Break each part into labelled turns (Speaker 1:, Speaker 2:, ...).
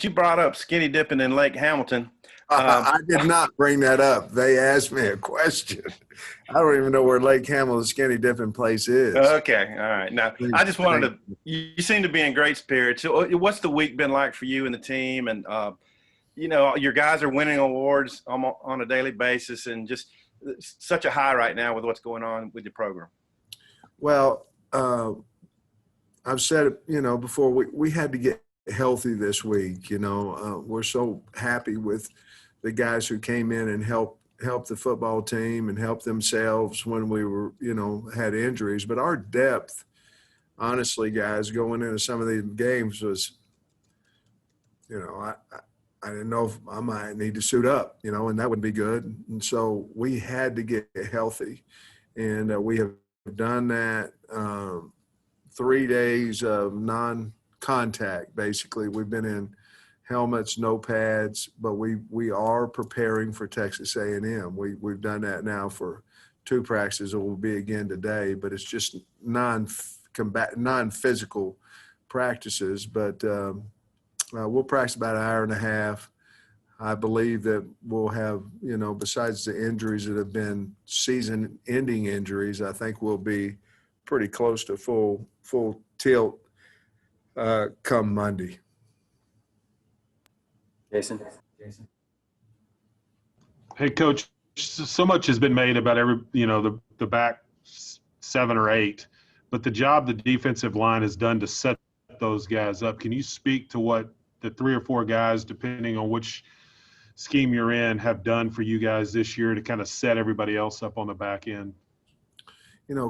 Speaker 1: you brought up skinny dipping in Lake Hamilton.
Speaker 2: I did not bring that up. They asked me a question. I don't even know where Lake Hamilton skinny dipping place is.
Speaker 1: Okay, all right. Now, I just wanted to – you seem to be in great spirits. So what's the week been like for you and the team? And, your guys are winning awards on a daily basis, and just such a high right now with what's going on with your program.
Speaker 2: Well, I've said it, before, we had to get healthy this week. We're so happy with the guys who came in and helped the football team and helped themselves when we were, had injuries. But our depth, honestly, guys, going into some of these games was, I didn't know if I might need to suit up, and that would be good. And so we had to get healthy, and we have done that. 3 days of non-contact, basically. We've been in helmets, no pads, but we are preparing for Texas A&M. We've done that now for 2 practices. It will be again today, but it's just non-physical practices. But we'll practice about an hour and a half. I believe that we'll have, besides the injuries that have been season-ending injuries, I think we'll be pretty close to full tilt come Monday.
Speaker 3: Jason.
Speaker 4: Hey, Coach, so much has been made about the back 7 or 8, but the job the defensive line has done to set those guys up. Can you speak to what the 3 or 4 guys, depending on which scheme you're in, have done for you guys this year to kind of set everybody else up on the back end?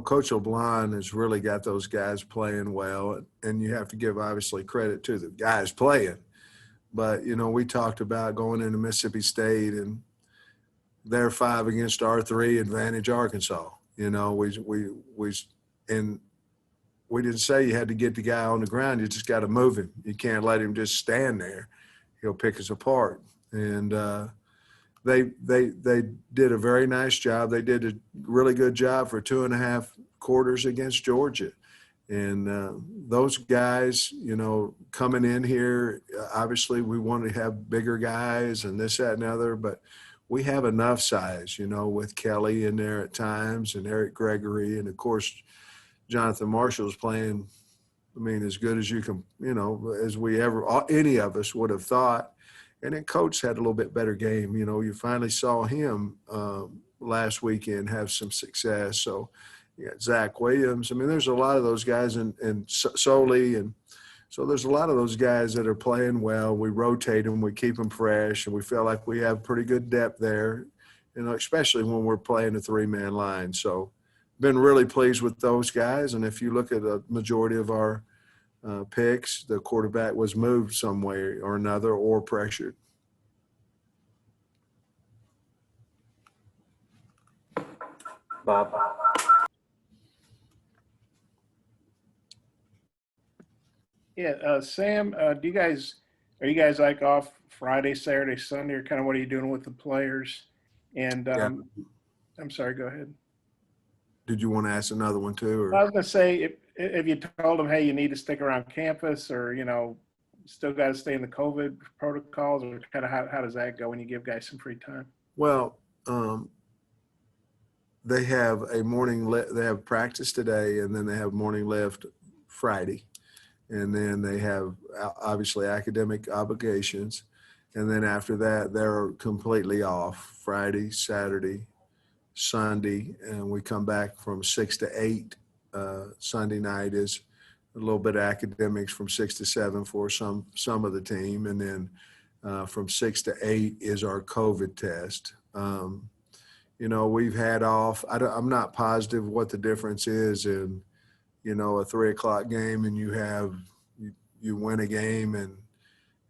Speaker 2: Coach O'Blien has really got those guys playing well, and you have to give, obviously, credit to the guys playing. But, we talked about going into Mississippi State and their 5 against our 3 advantage Arkansas. We didn't say you had to get the guy on the ground. You just got to move him. You can't let him just stand there. He'll pick us apart. And they did a very nice job. They did a really good job for 2.5 quarters against Georgia. And those guys, coming in here, obviously we want to have bigger guys and this, that, and other, but we have enough size, with Kelly in there at times and Eric Gregory. And, of course, Jonathan Marshall's playing, as good as you can, as any of us would have thought. And then Coach had a little bit better game. You finally saw him last weekend have some success. So, you got Zach Williams. There's a lot of those guys and Soley. And so there's a lot of those guys that are playing well. We rotate them. We keep them fresh. And we feel like we have pretty good depth there, especially when we're playing a 3-man line. So been really pleased with those guys. And if you look at a majority of our picks, the quarterback was moved some way or another or pressured.
Speaker 3: Bob.
Speaker 5: Yeah, Sam, are you guys like off Friday, Saturday, Sunday, or kind of what are you doing with the players? And I'm sorry, go ahead.
Speaker 2: Did you want to ask another one too? Or?
Speaker 5: I was going to say, if you told them, hey, you need to stick around campus, or still got to stay in the COVID protocols, or kind of how does that go when you give guys some free time?
Speaker 2: Well, they have they have practice today, and then they have morning lift Friday. And then they have obviously academic obligations. And then after that, they're completely off Friday, Saturday, Sunday. And we come back from 6 to 8. Sunday night is a little bit of academics from 6 to 7 for some of the team. And then from 6 to 8 is our COVID test. We've had off. I'm not positive what the difference is in a 3:00 game and you win a game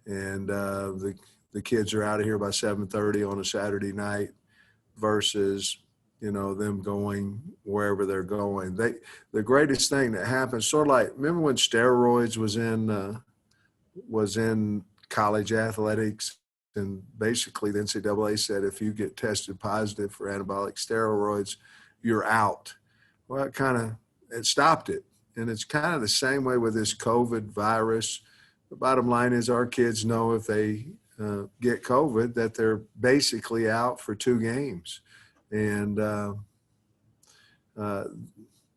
Speaker 2: and the kids are out of here by 7:30 on a Saturday night versus, them going wherever they're going. The greatest thing that happens, sort of like, remember when steroids was in college athletics, and basically the NCAA said if you get tested positive for anabolic steroids, you're out. Well, it stopped it. And it's kind of the same way with this COVID virus. the bottom line is our kids know if they get COVID that they're basically out for 2 games. And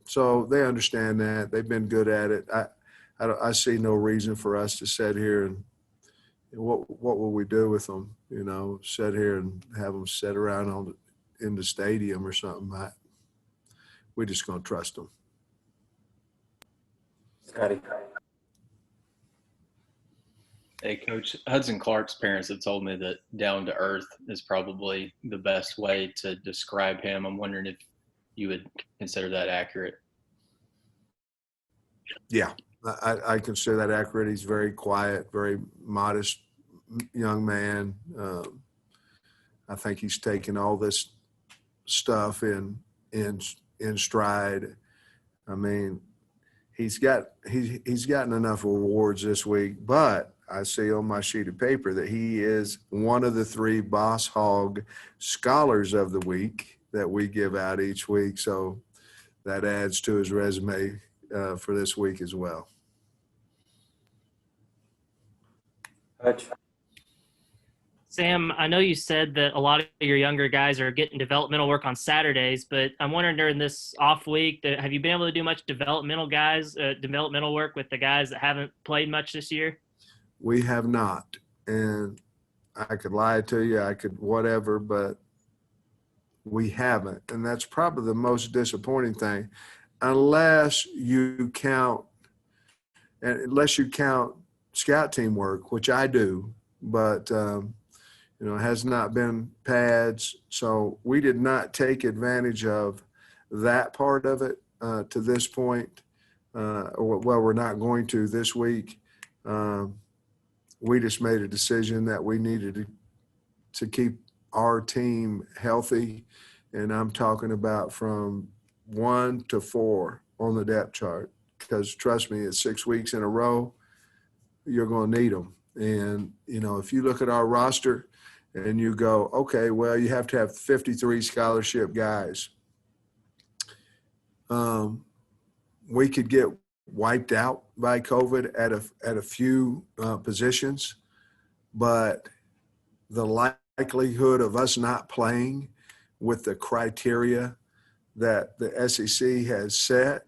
Speaker 2: so they understand that. They've been good at it. I see no reason for us to sit here and what will we do with them? You know, sit here and have them sit around in the stadium or something. We're just going to trust them.
Speaker 3: Scotty.
Speaker 6: Hey, Coach, Hudson Clark's parents have told me that down to earth is probably the best way to describe him. I'm wondering if you would consider that accurate.
Speaker 2: Yeah, I consider that accurate. He's very quiet, very modest young man. I think he's taken all this stuff in stride. I mean, he's gotten enough awards this week, but I see on my sheet of paper that he is one of the 3 Boss Hog Scholars of the Week that we give out each week. So that adds to his resume for this week as well.
Speaker 3: Hutch.
Speaker 7: Sam, I know you said that a lot of your younger guys are getting developmental work on Saturdays, but I'm wondering during this off week, have you been able to do much developmental work with the guys that haven't played much this year?
Speaker 2: We have not, and I could lie to you, I could whatever, but we haven't, and that's probably the most disappointing thing, unless you count scout team work, which I do, but it has not been pads, so we did not take advantage of that part of it to this point. We're not going to this week. We just made a decision that we needed to keep our team healthy, and I'm talking about from 1 to 4 on the depth chart, because trust me, it's 6 weeks in a row, you're going to need them. And, if you look at our roster and you go, okay, well, you have to have 53 scholarship guys. We could get wiped out by COVID at a few positions, but the likelihood of us not playing with the criteria that the SEC has set,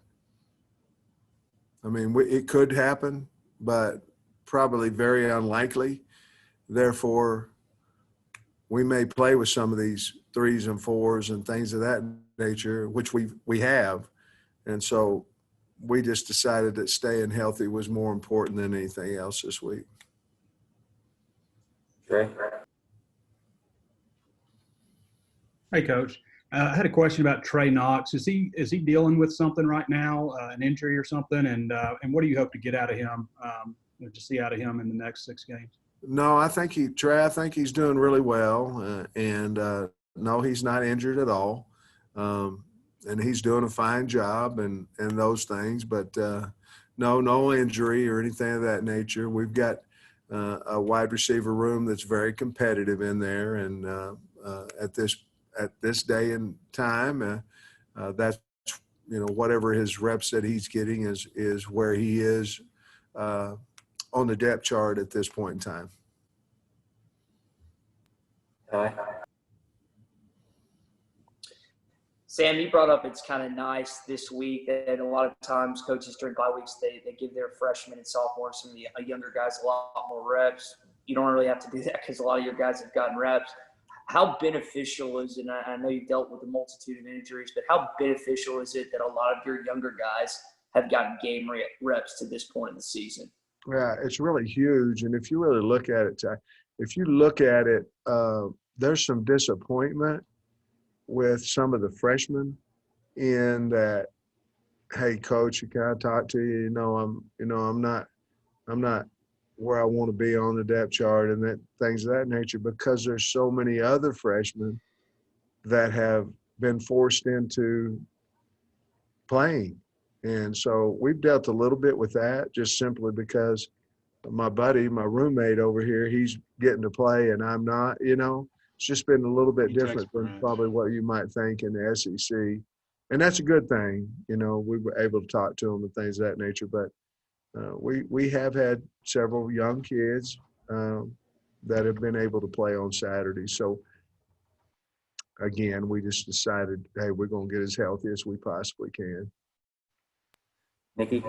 Speaker 2: I mean, it could happen, but probably very unlikely. Therefore, we may play with some of these 3s and 4s and things of that nature, which we have. And so we just decided that staying healthy was more important than anything else this week.
Speaker 3: Trey.
Speaker 8: Hey, Coach. I had a question about Trey Knox. Is he dealing with something right now, an injury or something? And what do you hope to get out of him, to see out of him in the next 6 games?
Speaker 2: No, I think he's doing really well. No, he's not injured at all. And he's doing a fine job and those things. But no injury or anything of that nature. We've got a wide receiver room that's very competitive in there. And at this day and time, that's whatever his reps that he's getting is where he is on the depth chart at this point in time.
Speaker 3: Hi.
Speaker 9: Sam, you brought up it's kind of nice this week that a lot of times coaches during bye weeks, they give their freshmen and sophomores, some of the younger guys, a lot more reps. You don't really have to do that because a lot of your guys have gotten reps. How beneficial is it, and I know you've dealt with a multitude of injuries, but how beneficial is it that a lot of your younger guys have gotten game reps to this point in the season?
Speaker 2: Yeah, it's really huge. And if you really look at it, there's some disappointment with some of the freshmen in that, hey, coach, can I talk to you? I'm not where I want to be on the depth chart and that things of that nature, because there's so many other freshmen that have been forced into playing. And so we've dealt a little bit with that just simply because my roommate over here, he's getting to play and I'm not, it's just been a little bit different than probably what you might think in the SEC. And that's a good thing. We were able to talk to him and things of that nature. But we have had several young kids that have been able to play on Saturday. So again, we just decided, hey, we're going to get as healthy as we possibly can.
Speaker 3: Nikki?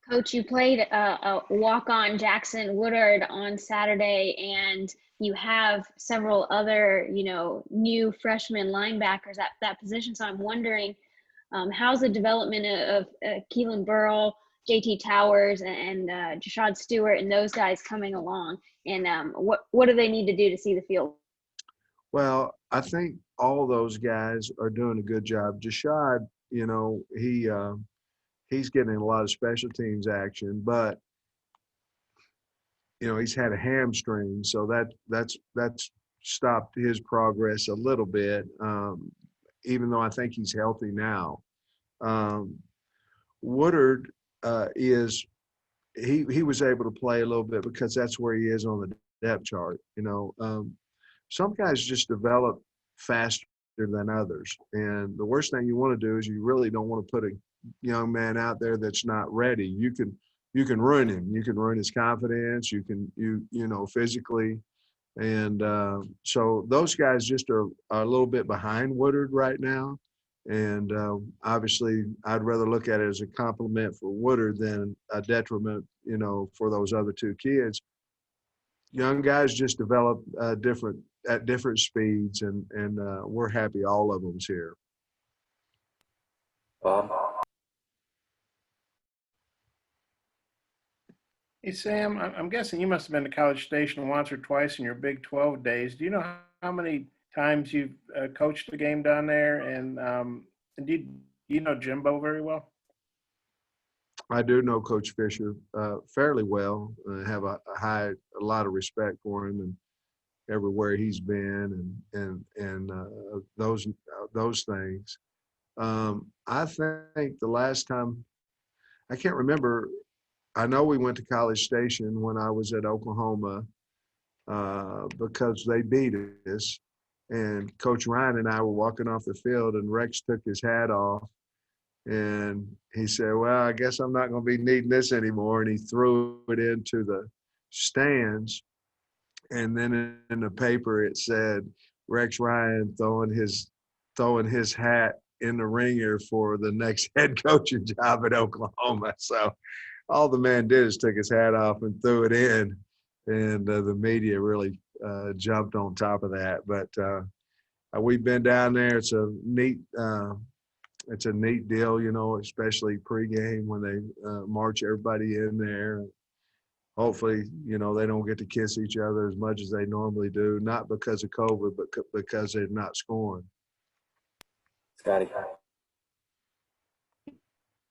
Speaker 10: Coach, you played a walk-on Jackson Woodard on Saturday, and you have several other, new freshman linebackers at that position. So I'm wondering, how's the development of Keelan Burrell, JT Towers, and Jashad Stewart and those guys coming along? And what do they need to do to see the field?
Speaker 2: Well, I think all those guys are doing a good job. Jashad, he's getting a lot of special teams action, but he's had a hamstring, so that's stopped his progress a little bit. Even though I think he's healthy now. Woodard he was able to play a little bit because that's where he is on the depth chart. Some guys just develop faster than others, and the worst thing you want to do is you really don't want to put a young man out there that's not ready. You can ruin him. You can ruin his confidence. You can physically, and so those guys just are a little bit behind Woodard right now. And obviously, I'd rather look at it as a compliment for Woodard than a detriment, for those other two kids. Young guys just develop at different speeds, and we're happy all of them's here.
Speaker 3: Bob?
Speaker 5: Hey, Sam, I'm guessing you must have been to College Station once or twice in your Big 12 days. Do you know how many times you've coached a game down there? And do you know Jimbo very well?
Speaker 2: I do know Coach Fisher fairly well. I have a lot of respect for him and everywhere he's been, and those things. I think the last time, I can't remember. I know we went to College Station when I was at Oklahoma because they beat us, and Coach Ryan and I were walking off the field, and Rex took his hat off. And he said, well, I guess I'm not going to be needing this anymore. And he threw it into the stands. And then in the paper, it said Rex Ryan throwing his hat in the ringer for the next head coaching job at Oklahoma. So all the man did is took his hat off and threw it in. And the media really jumped on top of that. But we've been down there. It's a neat deal, especially pregame when they march everybody in there. Hopefully, they don't get to kiss each other as much as they normally do, not because of COVID, but because they're not scoring.
Speaker 3: Scotty?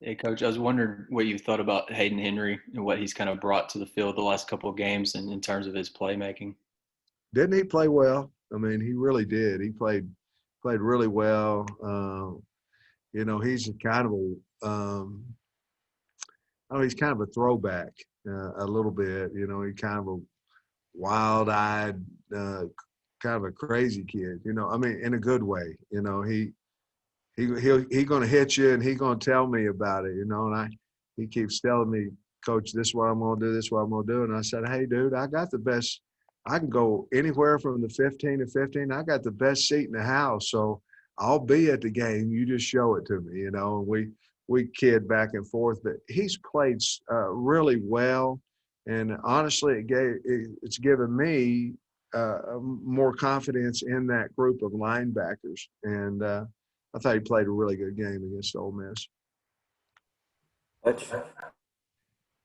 Speaker 6: Hey, Coach, I was wondering what you thought about Hayden Henry and what he's kind of brought to the field the last couple of games and in terms of his playmaking.
Speaker 2: Didn't he play well? I mean, he really did. He played really well. He's he's kind of a throwback a little bit. He kind of a wild-eyed, kind of a crazy kid. In a good way. He going to hit you and he going to tell me about it. And he keeps telling me, Coach, this is what I'm going to do. This is what I'm going to do. And I said, hey, dude, I got the best. I can go anywhere from the 15 to 15. I got the best seat in the house. So I'll be at the game. You just show it to me, and we kid back and forth, but he's played really well. And honestly, it's given me more confidence in that group of linebackers. And I thought he played a really good game against Ole Miss.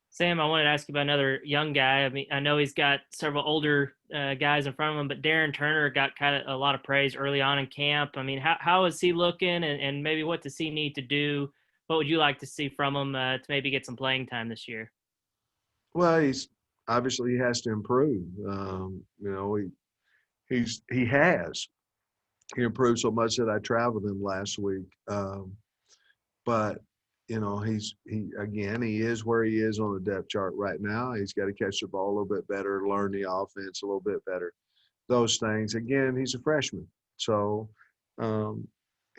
Speaker 7: Sam, I wanted to ask you about another young guy. I mean, I know he's got several older guys in front of him, but Darren Turner got kind of a lot of praise early on in camp. I mean, how is he looking, and maybe what does he need to do? What would you like to see from him to maybe get some playing time this year?
Speaker 2: Well, he has to improve. He improved so much that I traveled him last week. But he is where he is on the depth chart right now. He's got to catch the ball a little bit better, learn the offense a little bit better. Those things. Again, he's a freshman. So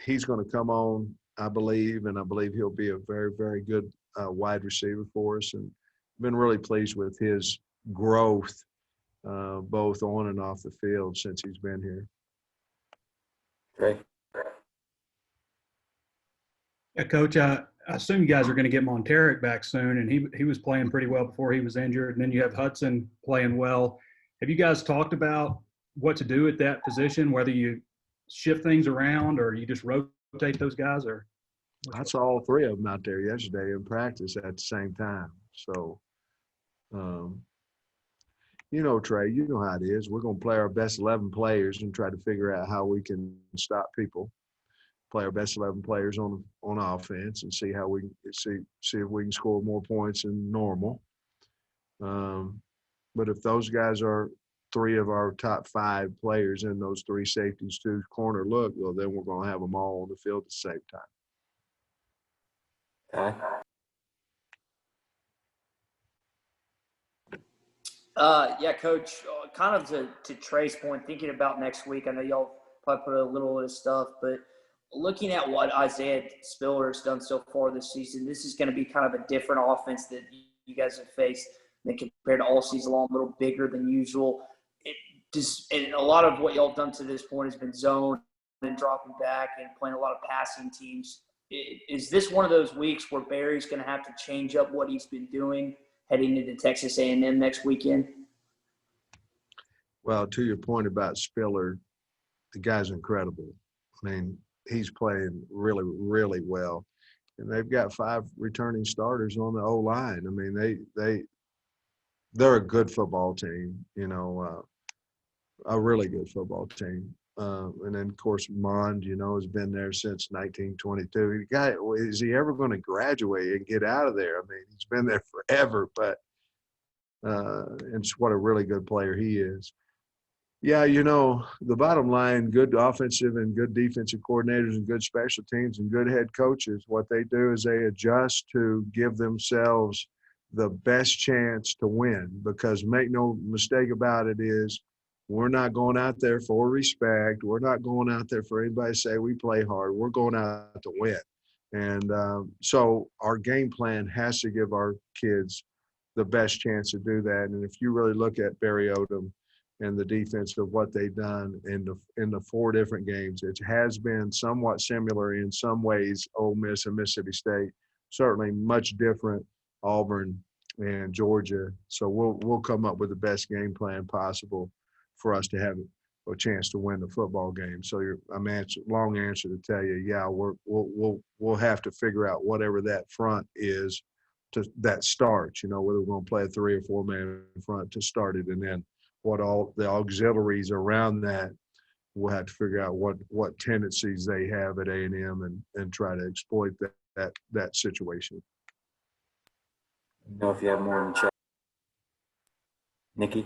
Speaker 2: he's going to come on, I believe, and I believe he'll be a very, very good wide receiver for us, and been really pleased with his growth, both on and off the field since he's been here.
Speaker 3: Trey.
Speaker 8: Yeah, Coach, I assume you guys are going to get Monterey back soon, and he was playing pretty well before he was injured. And then you have Hudson playing well. Have you guys talked about what to do at that position, whether you shift things around or you just rotate those guys? Or
Speaker 2: I saw all three of them out there yesterday in practice at the same time. So, Trey, you know how it is. We're going to play our best 11 players and try to figure out how we can stop people. Play our best 11 players on offense and see how we see if we can score more points than normal. But if those guys are three of our top 5 players in those 3 safeties, 2 corner look, well, then we're going to have them all on the field at the same time.
Speaker 9: Yeah, Coach, kind of to Trey's point, thinking about next week, I know y'all probably put a little of this stuff, but looking at what Isaiah Spiller has done so far this season, this is going to be kind of a different offense that you guys have faced than compared to all season long, a little bigger than usual. And a lot of what y'all have done to this point has been zone and dropping back and playing a lot of passing teams. Is this one of those weeks where Barry's going to have to change up what he's been doing heading into Texas A&M next weekend?
Speaker 2: Well, to your point about Spiller, the guy's incredible. I mean, he's playing really, really well. And they've got 5 returning starters on the O-line. I mean, they're a good football team, a really good football team. And then, of course, Mond, has been there since 1922. The guy, is he ever going to graduate and get out of there? I mean, he's been there forever, but and what a really good player he is. Yeah, the bottom line, good offensive and good defensive coordinators and good special teams and good head coaches, what they do is they adjust to give themselves the best chance to win, because make no mistake about it is we're not going out there for respect. We're not going out there for anybody to say we play hard. We're going out to win. And so our game plan has to give our kids the best chance to do that. And if you really look at Barry Odom and the defense of what they've done in the 4 different games, it has been somewhat similar in some ways, Ole Miss and Mississippi State, certainly much different, Auburn and Georgia. So we'll come up with the best game plan possible for us to have a chance to win the football game. So long answer to tell you, yeah, we'll have to figure out whatever that front is that starts, whether we're going to play a 3 or 4 man front to start it, and then what all the auxiliaries around that, we'll have to figure out what tendencies they have at A&M and try to exploit that situation.
Speaker 3: If you have more in the chat. Nikki?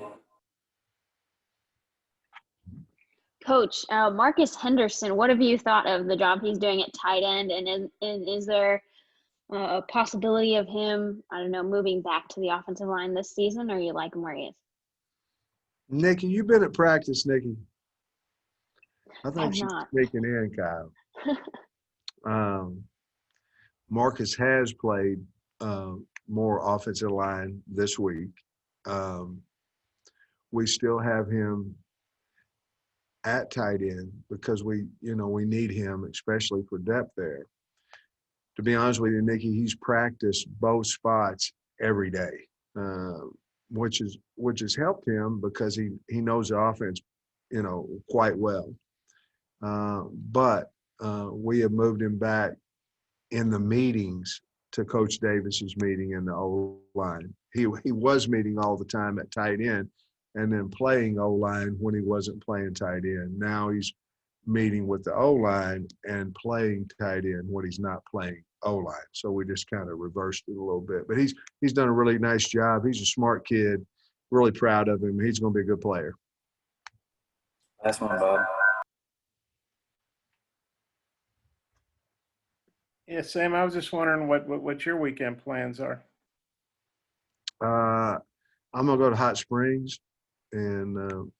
Speaker 10: Coach, Marcus Henderson, what have you thought of the job he's doing at tight end? And is there a possibility of him, moving back to the offensive line this season, or you like him where he is?
Speaker 2: Nikki, you've been at practice, Nikki. I think she's
Speaker 10: not.
Speaker 2: sneaking in, Kyle. Marcus has played more offensive line this week. We still have him at tight end because we need him, especially for depth there. To be honest with you, Nikki, he's practiced both spots every day, which has helped him because he knows the offense, quite well. But we have moved him back in the meetings to Coach Davis's meeting in the O-line. He was meeting all the time at tight end and then playing O-line when he wasn't playing tight end. Now he's meeting with the O-line and playing tight end when he's not playing O-line. So we just kind of reversed it a little bit. But he's done a really nice job. He's a smart kid. Really proud of him. He's going to be a good player.
Speaker 3: Last one, Bob.
Speaker 5: Yeah, Sam, I was just wondering what your weekend plans are.
Speaker 2: I'm gonna go to Hot Springs, and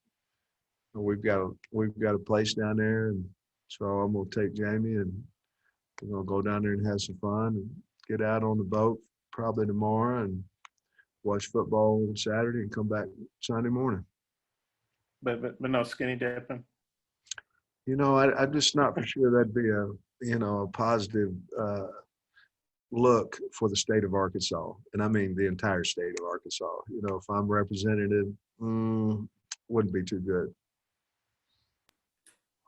Speaker 2: we've got a place down there, and so I'm gonna take Jamie, and we're gonna go down there and have some fun and get out on the boat probably tomorrow and watch football on Saturday and come back Sunday morning.
Speaker 5: But no skinny dipping.
Speaker 2: You know, I'm just not for sure that'd be a positive look for the state of Arkansas. And I mean the entire state of Arkansas. You know, if I'm representative, wouldn't be too good.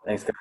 Speaker 3: Thanks, guys.